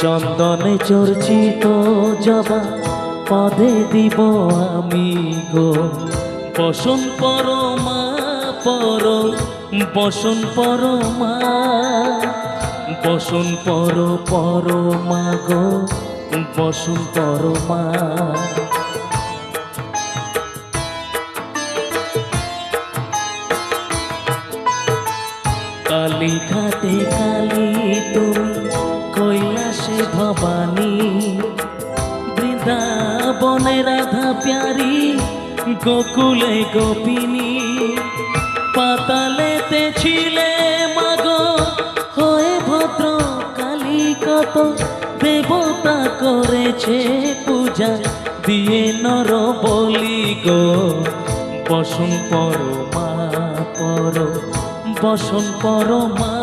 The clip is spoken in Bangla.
চন্দনে চর্চিত জবা পদে দিব আমি গো। বসন পরমা পর, বসন পরমা, বসন পরমা গো, বসন পরমা। কালী ঘাটে কালী তুমি, কৈলাসে ভবানী, বৃন্দাবনে রাধা প্যারি, গোকুলে গোপিনী। পাতালেতে ছিলে মাগো হয়ে ভদ্র কালী, কত দেবতা করেছে পূজা দিয়ে নর বলি গো। বসন পরমা পর, বসন পরমা।